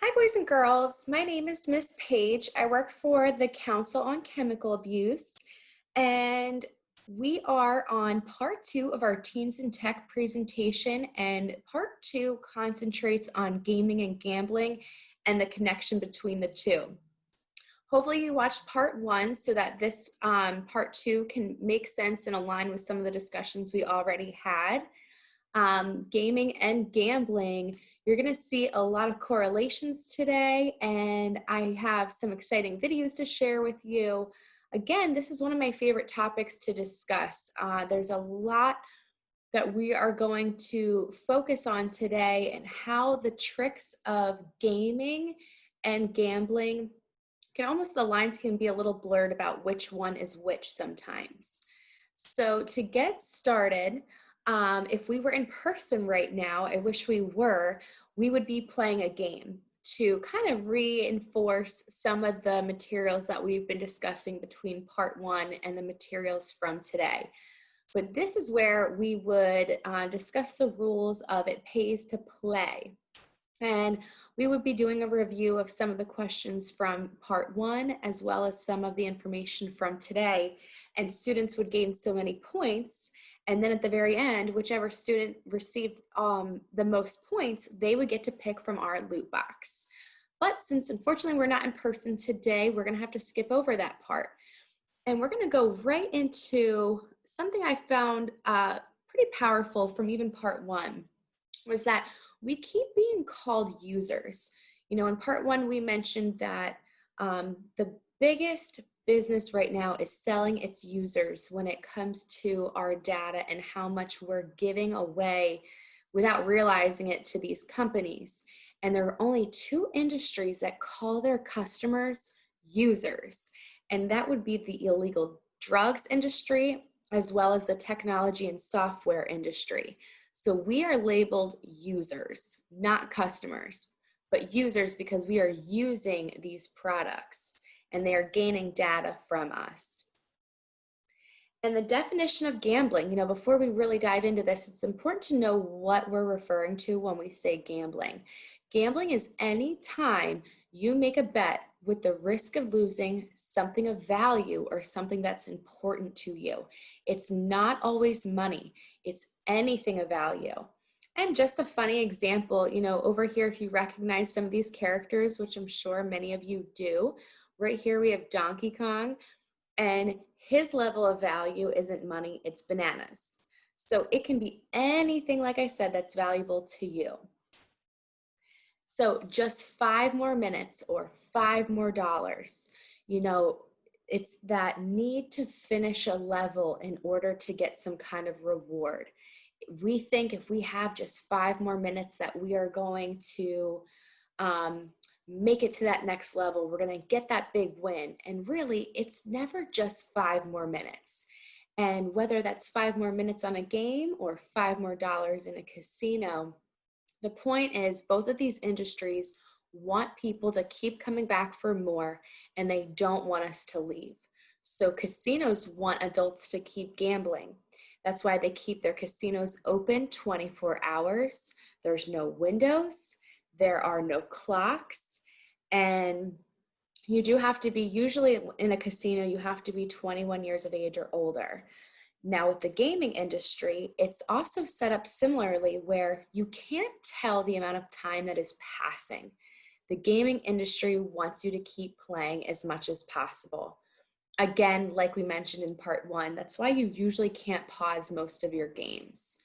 Hi, boys and girls. My name is Miss Paige. I work for the Council on Chemical Abuse, and we are on part two of our Teens in Tech presentation, and part two concentrates on gaming and gambling and the connection between the two. Hopefully you watched part one so that this part two can make sense and align with some of the discussions we already had. Gaming and gambling, you're going to see a lot of correlations today, and I have some exciting videos to share with you. Again, this is one of my favorite topics to discuss. There's a lot that we are going to focus on today and how the tricks of gaming and gambling the lines can be a little blurred about which one is which sometimes. So to get started, if we were in person right now, I wish we were, we would be playing a game to kind of reinforce some of the materials that we've been discussing between part one and the materials from today. But this is where we would discuss the rules of it pays to play. And we would be doing a review of some of the questions from part one, as well as some of the information from today. And students would gain so many points. And then at the very end, whichever student received the most points, they would get to pick from our loot box. But since unfortunately we're not in person today, we're gonna have to skip over that part. And we're gonna go right into something I found pretty powerful from even part one, was that we keep being called users. You know, in part one, we mentioned that the biggest business right now is selling its users when it comes to our data and how much we're giving away without realizing it to these companies. And there are only two industries that call their customers users, and that would be the illegal drugs industry as well as the technology and software industry. So we are labeled users, not customers, but users because we are using these products and they are gaining data from us. And the definition of gambling, you know, before we really dive into this, it's important to know what we're referring to when we say gambling. Gambling is any time you make a bet with the risk of losing something of value or something that's important to you. It's not always money, it's anything of value. And just a funny example, you know, over here, if you recognize some of these characters, which I'm sure many of you do, right here we have Donkey Kong, and his level of value isn't money, it's bananas. So it can be anything, like I said, that's valuable to you. So just 5 more minutes or $5 more. You know, it's that need to finish a level in order to get some kind of reward. We think if we have just 5 more minutes that we are going to make it to that next level, we're going to get that big win. And really, it's never just 5 more minutes. And whether that's 5 more minutes on a game or $5 more in a casino, the point is both of these industries want people to keep coming back for more, and they don't want us to leave. So casinos want adults to keep gambling. That's why they keep their casinos open 24 hours. There's no windows, there are no clocks, and you do have to be, usually in a casino, you have to be 21 years of age or older. Now with the gaming industry, it's also set up similarly where you can't tell the amount of time that is passing. The gaming industry wants you to keep playing as much as possible. Again, like we mentioned in part one, that's why you usually can't pause most of your games.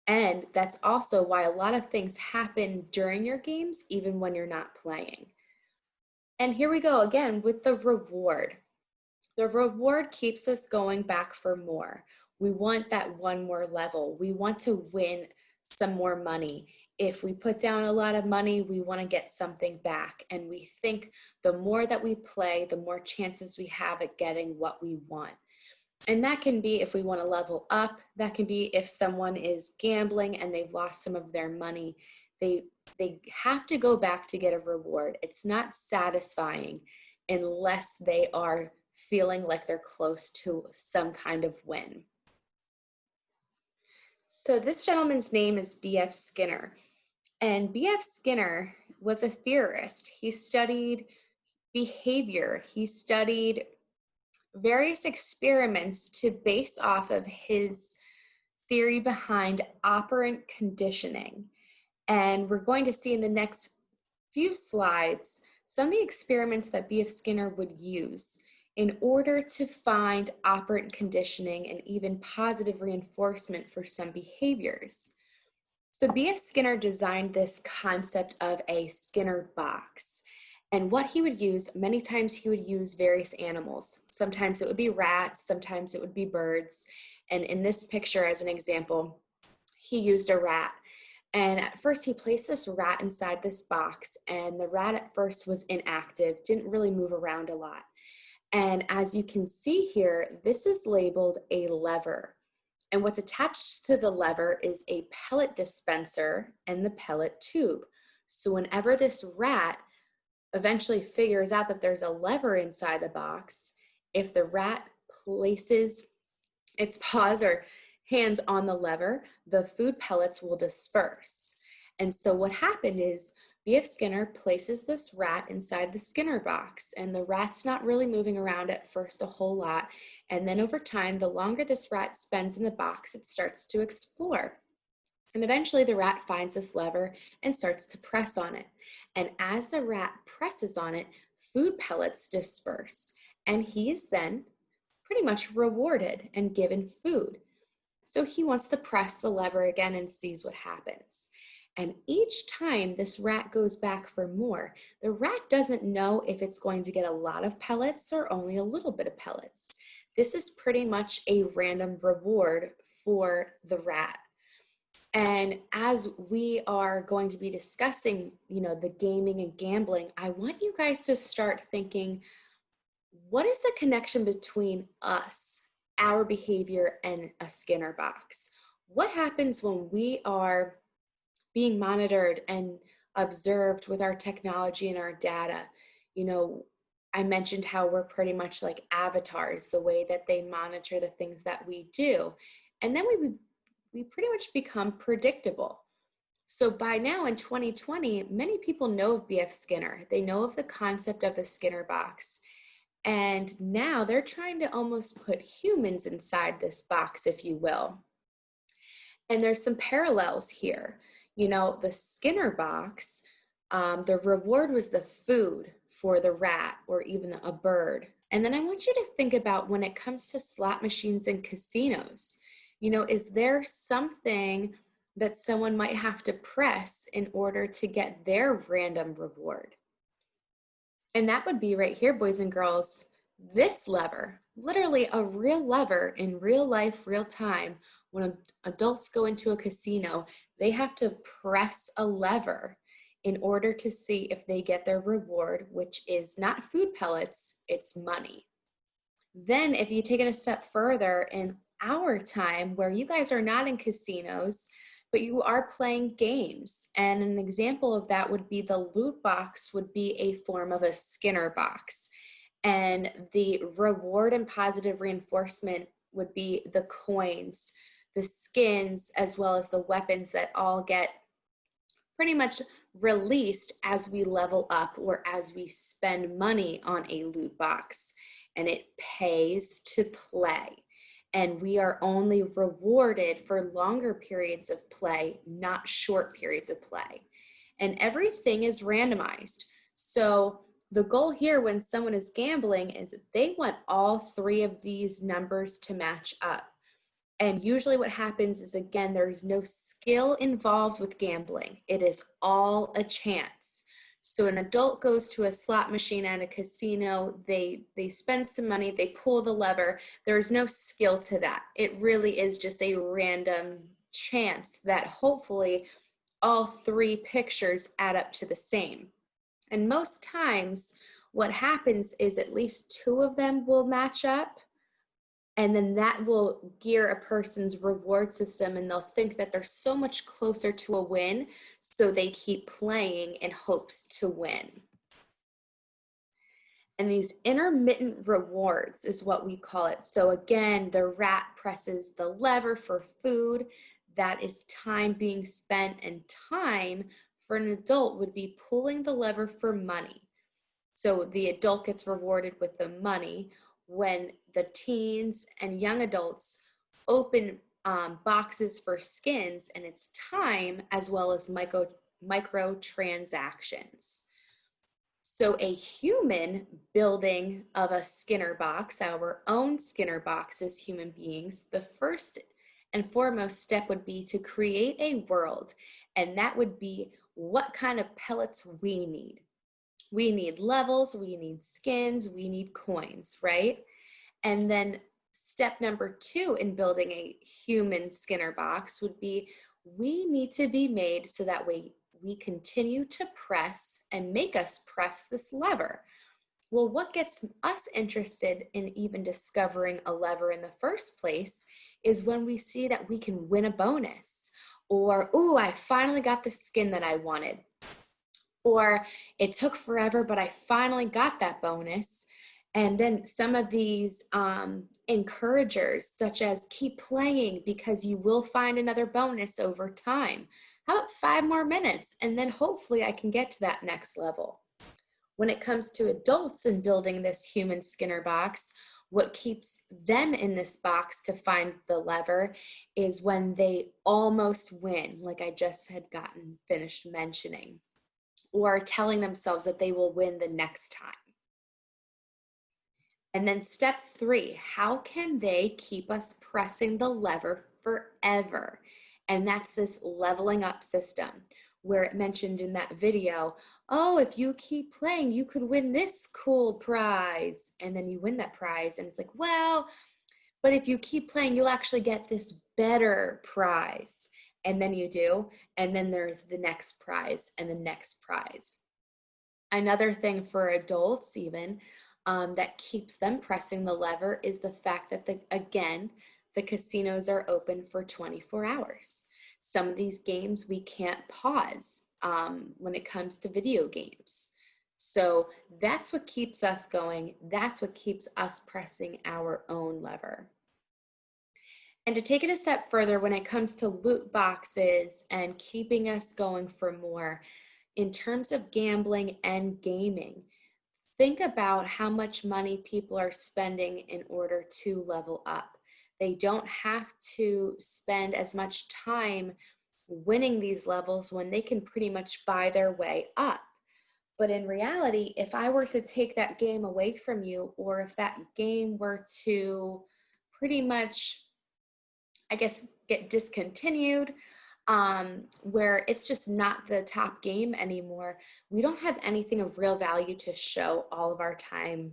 And that's also why a lot of things happen during your games, even when you're not playing. And here we go again with the reward. The reward keeps us going back for more. We want that one more level. We want to win some more money. If we put down a lot of money, we want to get something back. And we think the more that we play, the more chances we have at getting what we want. And that can be if we want to level up. That can be if someone is gambling and they've lost some of their money. They have to go back to get a reward. It's not satisfying unless they are feeling like they're close to some kind of win. So this gentleman's name is B.F. Skinner. And B.F. Skinner was a theorist. He studied behavior. He studied various experiments to base off of his theory behind operant conditioning. And we're going to see in the next few slides some of the experiments that B.F. Skinner would use in order to find operant conditioning and even positive reinforcement for some behaviors. So B.F. Skinner designed this concept of a Skinner box. And what he would use, many times he would use various animals. Sometimes it would be rats, sometimes it would be birds. And in this picture, as an example, he used a rat. And at first he placed this rat inside this box, and the rat at first was inactive, didn't really move around a lot. And as you can see here, this is labeled a lever. And what's attached to the lever is a pellet dispenser and the pellet tube. So whenever this rat eventually figures out that there's a lever inside the box, if the rat places its paws or hands on the lever, the food pellets will disperse. And so what happened is B.F. Skinner places this rat inside the Skinner box, and the rat's not really moving around at first a whole lot. And then over time, the longer this rat spends in the box, it starts to explore. And eventually the rat finds this lever and starts to press on it. And as the rat presses on it, food pellets disperse. And he is then pretty much rewarded and given food. So he wants to press the lever again and sees what happens. And each time this rat goes back for more, the rat doesn't know if it's going to get a lot of pellets or only a little bit of pellets. This is pretty much a random reward for the rat. And as we are going to be discussing, the gaming and gambling, I want you guys to start thinking, what is the connection between us, our behavior, and a Skinner box? What happens when we are being monitored and observed with our technology and our data? I mentioned how we're pretty much like avatars, the way that they monitor the things that we do. And then we pretty much become predictable. So by now in 2020, many people know of B.F. Skinner. They know of the concept of the Skinner box. And now they're trying to almost put humans inside this box, if you will. And there's some parallels here. The Skinner box, the reward was the food for the rat or even a bird. And then I want you to think about when it comes to slot machines and casinos, is there something that someone might have to press in order to get their random reward? And that would be right here, boys and girls, this lever, literally a real lever in real life, real time. When adults go into a casino, they have to press a lever in order to see if they get their reward, which is not food pellets, it's money. Then if you take it a step further in our time where you guys are not in casinos, but you are playing games. And an example of that would be the loot box would be a form of a Skinner box. And the reward and positive reinforcement would be the coins, the skins, as well as the weapons that all get pretty much released as we level up or as we spend money on a loot box. And it pays to play. And we are only rewarded for longer periods of play, not short periods of play. And everything is randomized. So the goal here when someone is gambling is that they want all three of these numbers to match up. And usually what happens is, again, there's no skill involved with gambling. It is all a chance. So an adult goes to a slot machine at a casino, they spend some money, they pull the lever. There's no skill to that. It really is just a random chance that hopefully all three pictures add up to the same. And most times what happens is at least two of them will match up. And then that will gear a person's reward system, and they'll think that they're so much closer to a win, so they keep playing in hopes to win. And these intermittent rewards is what we call it. So again, the rat presses the lever for food. That is time being spent and time for an adult would be pulling the lever for money. So the adult gets rewarded with the money when the teens and young adults open boxes for skins, and it's time as well as micro transactions. So a human building of a Skinner box, our own Skinner box as human beings, the first and foremost step would be to create a world, and that would be what kind of pellets we need. We need levels, we need skins, we need coins, right? And then step number 2 in building a human Skinner box would be we need to be made so that we continue to press and make us press this lever. Well, what gets us interested in even discovering a lever in the first place is when we see that we can win a bonus, or, ooh, I finally got the skin that I wanted. Or it took forever, but I finally got that bonus. And then some of these encouragers, such as keep playing because you will find another bonus over time. How about 5 more minutes? And then hopefully I can get to that next level. When it comes to adults and building this human Skinner box, what keeps them in this box to find the lever is when they almost win, like I just had gotten finished mentioning, or telling themselves that they will win the next time. And then step 3, how can they keep us pressing the lever forever? And that's this leveling up system where it mentioned in that video, oh, if you keep playing, you could win this cool prize. And then you win that prize and it's like, well, but if you keep playing, you'll actually get this better prize. And then you do, and then there's the next prize and the next prize. Another thing for adults even that keeps them pressing the lever is the fact that, the casinos are open for 24 hours. Some of these games we can't pause when it comes to video games. So that's what keeps us going. That's what keeps us pressing our own lever. And to take it a step further, when it comes to loot boxes and keeping us going for more, in terms of gambling and gaming, think about how much money people are spending in order to level up. They don't have to spend as much time winning these levels when they can pretty much buy their way up. But in reality, if I were to take that game away from you, or if that game were to pretty much, I guess, get discontinued, where it's just not the top game anymore, we don't have anything of real value to show all of our time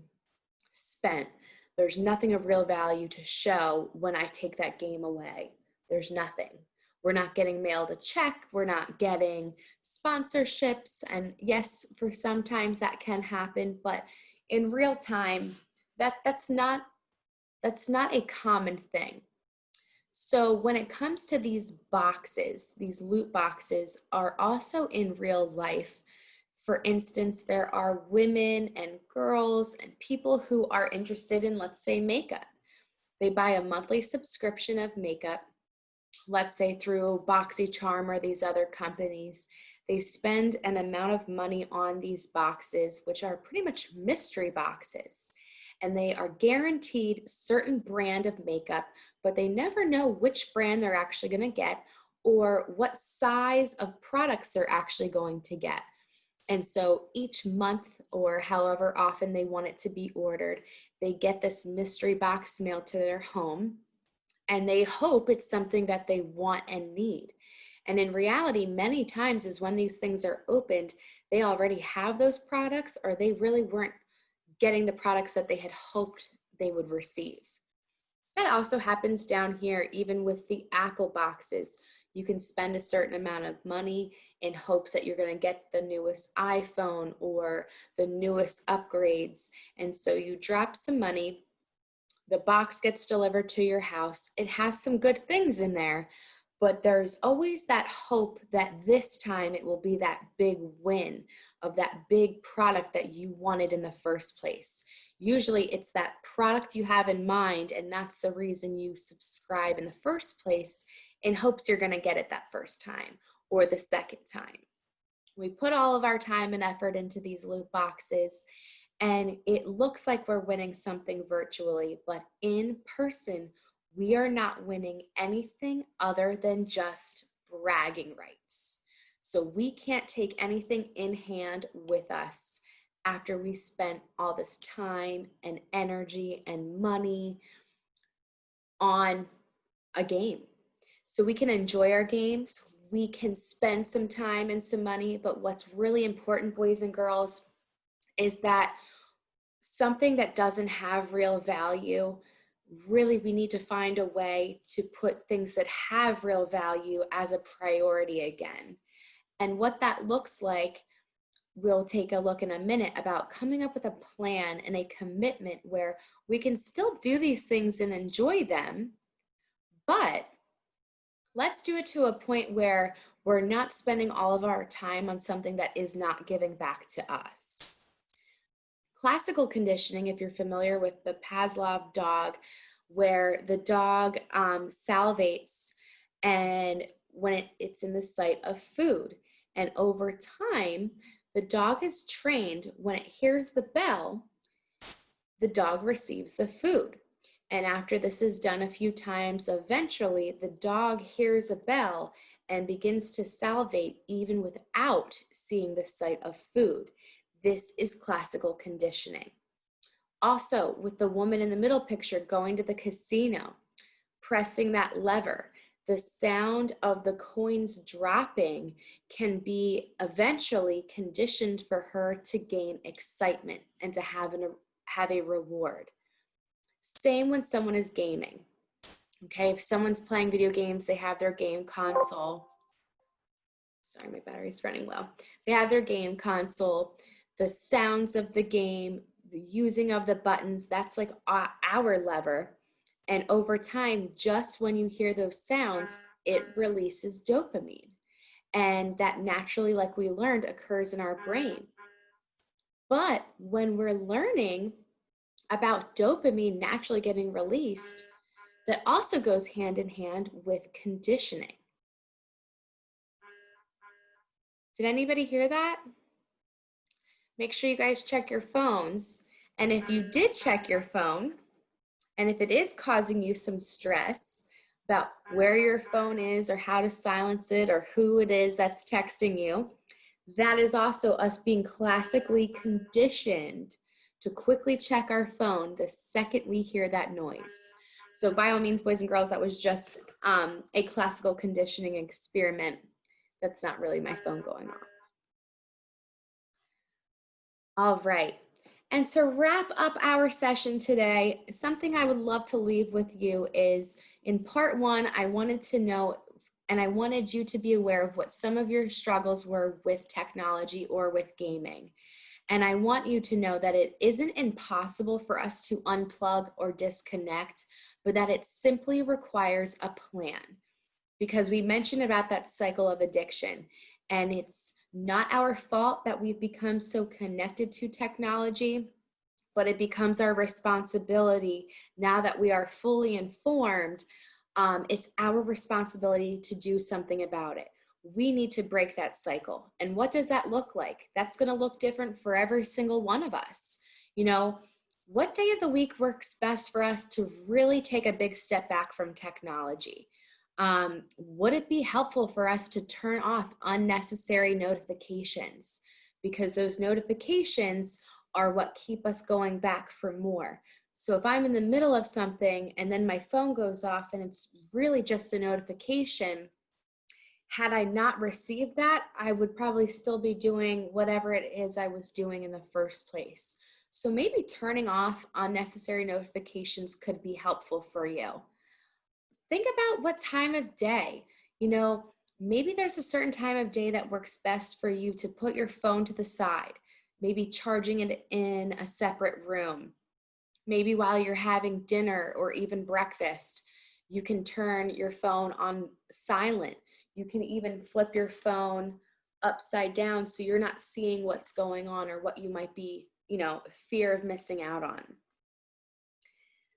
spent. There's nothing of real value to show when I take that game away. There's nothing. We're not getting mailed a check. We're not getting sponsorships. And yes, for sometimes that can happen, but in real time, that's not a common thing. So when it comes to these boxes, these loot boxes are also in real life. For instance, there are women and girls and people who are interested in, let's say, makeup. They buy a monthly subscription of makeup, let's say through BoxyCharm or these other companies. They spend an amount of money on these boxes, which are pretty much mystery boxes. And they are guaranteed certain brand of makeup, but they never know which brand they're actually going to get or what size of products they're actually going to get. And so each month, or however often they want it to be ordered, they get this mystery box mailed to their home, and they hope it's something that they want and need. And in reality, many times is when these things are opened, they already have those products, or they really weren't getting the products that they had hoped they would receive. That also happens down here, even with the Apple boxes. You can spend a certain amount of money in hopes that you're going to get the newest iPhone or the newest upgrades. And so you drop some money, the box gets delivered to your house. It has some good things in there, but there's always that hope that this time it will be that big win of that big product that you wanted in the first place. Usually it's that product you have in mind, and that's the reason you subscribe in the first place, in hopes you're going to get it that first time or the second time. We put all of our time and effort into these loot boxes, and it looks like we're winning something virtually, but in person, we are not winning anything other than just bragging rights. So we can't take anything in hand with us after we spent all this time and energy and money on a game. So we can enjoy our games, we can spend some time and some money, but what's really important, boys and girls, is that something that doesn't have real value, really we need to find a way to put things that have real value as a priority again. And what that looks like, we'll take a look in a minute about coming up with a plan and a commitment where we can still do these things and enjoy them, but let's do it to a point where we're not spending all of our time on something that is not giving back to us. Classical conditioning, if you're familiar with the Pavlov dog, where the dog salivates and when it's in the sight of food. And over time, the dog is trained when it hears the bell, the dog receives the food. And after this is done a few times, eventually the dog hears a bell and begins to salivate even without seeing the sight of food. This is classical conditioning. Also, with the woman in the middle picture going to the casino, pressing that lever, the sound of the coins dropping can be eventually conditioned for her to gain excitement and to have a reward. Same when someone is gaming. Okay, if someone's playing video games, they have their game console. Sorry, my battery's running low. They have their game console, the sounds of the game, the using of the buttons, that's like our lever. And over time, just when you hear those sounds, it releases dopamine. And that naturally, like we learned, occurs in our brain. But when we're learning about dopamine naturally getting released, that also goes hand in hand with conditioning. Did anybody hear that? Make sure you guys check your phones. And if you did check your phone, and if it is causing you some stress about where your phone is or how to silence it or who it is that's texting you, that is also us being classically conditioned to quickly check our phone the second we hear that noise. So by all means, boys and girls, that was just a classical conditioning experiment. That's not really my phone going off. All right. And to wrap up our session today, something I would love to leave with you is in part one, I wanted to know and I wanted you to be aware of what some of your struggles were with technology or with gaming. And I want you to know that it isn't impossible for us to unplug or disconnect, but that it simply requires a plan. Because we mentioned about that cycle of addiction, and it's not our fault that we've become so connected to technology, but it becomes our responsibility now that we are fully informed. It's our responsibility to do something about it. We need to break that cycle. And what does that look like? That's going to look different for every single one of us. You know, what day of the week works best for us to really take a big step back from technology? Would it be helpful for us to turn off unnecessary notifications? Because those notifications are what keep us going back for more. So if I'm in the middle of something and then my phone goes off and it's really just a notification, had I not received that, I would probably still be doing whatever it is I was doing in the first place. So maybe turning off unnecessary notifications could be helpful for you. Think about what time of day, you know, maybe there's a certain time of day that works best for you to put your phone to the side, maybe charging it in a separate room. Maybe while you're having dinner or even breakfast, you can turn your phone on silent. You can even flip your phone upside down so you're not seeing what's going on or what you might be, you know, fear of missing out on.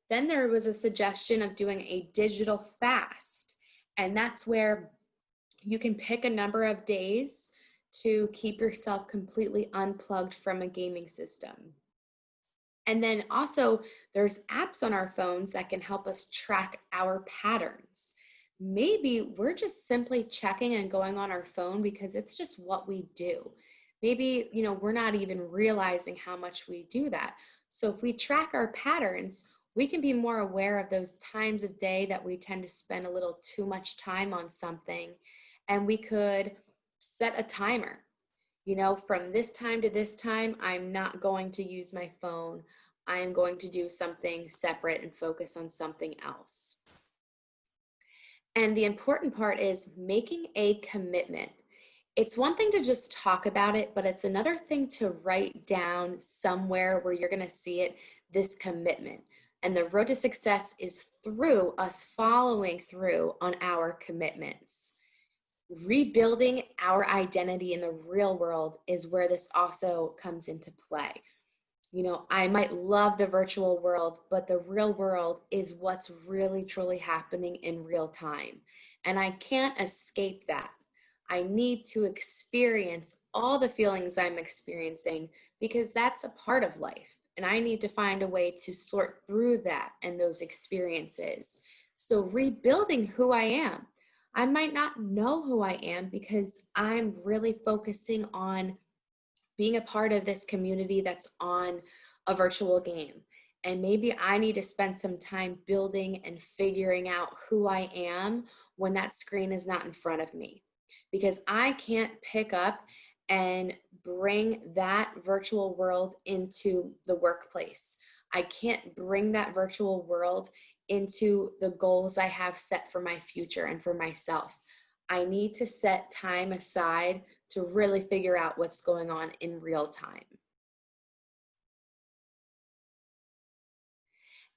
Then there was a suggestion of doing a digital fast, and that's where you can pick a number of days to keep yourself completely unplugged from a gaming system. And then also, there's apps on our phones that can help us track our patterns. Maybe we're just simply checking and going on our phone because it's just what we do. Maybe, we're not even realizing how much we do that. So if we track our patterns, we can be more aware of those times of day that we tend to spend a little too much time on something. And we could set a timer. From this time to this time, I'm not going to use my phone. I am going to do something separate and focus on something else. And the important part is making a commitment. It's one thing to just talk about it, but it's another thing to write down somewhere where you're going to see it, this commitment. And the road to success is through us following through on our commitments. Rebuilding our identity in the real world is where this also comes into play. I might love the virtual world, but the real world is what's really, truly happening in real time. And I can't escape that. I need to experience all the feelings I'm experiencing because that's a part of life. And I need to find a way to sort through that and those experiences. So rebuilding who I am. I might not know who I am because I'm really focusing on being a part of this community that's on a virtual game. And maybe I need to spend some time building and figuring out who I am when that screen is not in front of me. Because I can't pick up and bring that virtual world into the workplace. I can't bring that virtual world into the goals I have set for my future and for myself. I need to set time aside to really figure out what's going on in real time.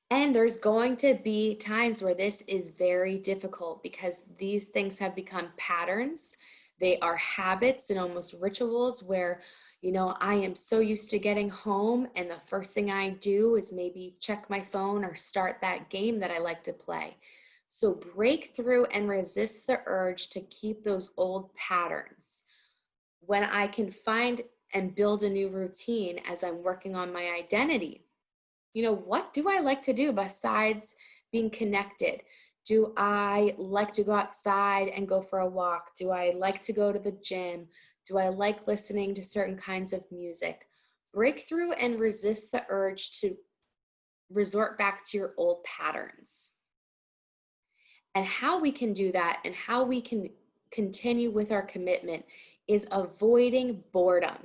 And there's going to be times where this is very difficult because these things have become patterns. They are habits and almost rituals where, I am so used to getting home and the first thing I do is maybe check my phone or start that game that I like to play. So break through and resist the urge to keep those old patterns. When I can find and build a new routine as I'm working on my identity, what do I like to do besides being connected? Do I like to go outside and go for a walk? Do I like to go to the gym? Do I like listening to certain kinds of music? Break through and resist the urge to resort back to your old patterns. And how we can do that and how we can continue with our commitment is avoiding boredom.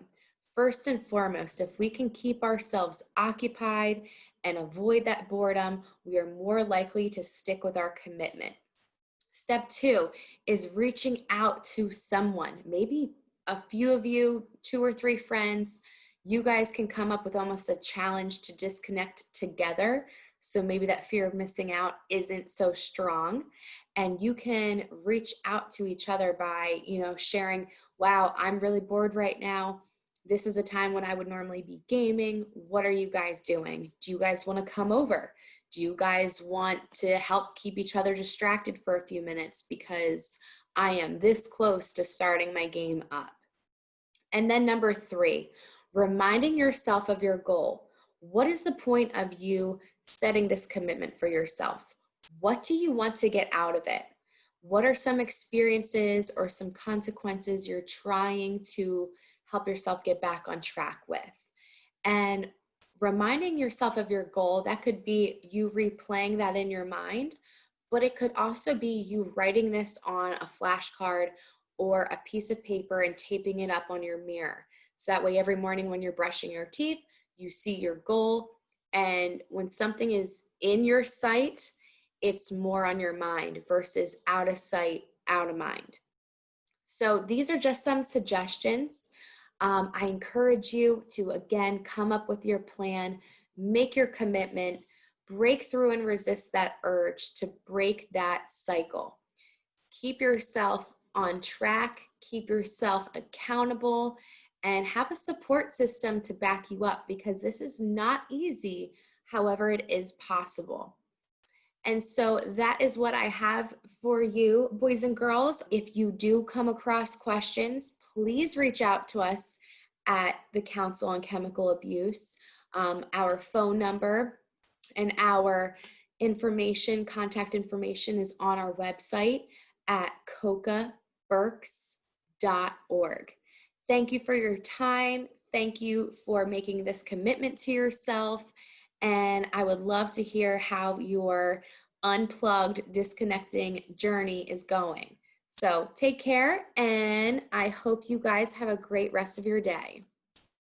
First and foremost, if we can keep ourselves occupied and avoid that boredom, we are more likely to stick with our commitment. Step 2 is reaching out to someone, maybe a few of you, 2 or 3 friends. You guys can come up with almost a challenge to disconnect together. So maybe that fear of missing out isn't so strong. And you can reach out to each other by, sharing, wow, I'm really bored right now. This is a time when I would normally be gaming. What are you guys doing? Do you guys want to come over? Do you guys want to help keep each other distracted for a few minutes because I am this close to starting my game up? And then number 3, reminding yourself of your goal. What is the point of you setting this commitment for yourself? What do you want to get out of it? What are some experiences or some consequences you're trying to help yourself get back on track with? And reminding yourself of your goal, that could be you replaying that in your mind, but it could also be you writing this on a flashcard or a piece of paper and taping it up on your mirror. So that way every morning when you're brushing your teeth, you see your goal. And when something is in your sight, it's more on your mind versus out of sight, out of mind. So these are just some suggestions. I encourage you to, again, come up with your plan, make your commitment, break through and resist that urge to break that cycle. Keep yourself on track, keep yourself accountable, and have a support system to back you up because this is not easy. However, it is possible. And so that is what I have for you, boys and girls. If you do come across questions, please reach out to us at the Council on Chemical Abuse. Our phone number and our contact information is on our website at cocaberks.org. Thank you for your time. Thank you for making this commitment to yourself. And I would love to hear how your unplugged, disconnecting journey is going. So take care, and I hope you guys have a great rest of your day.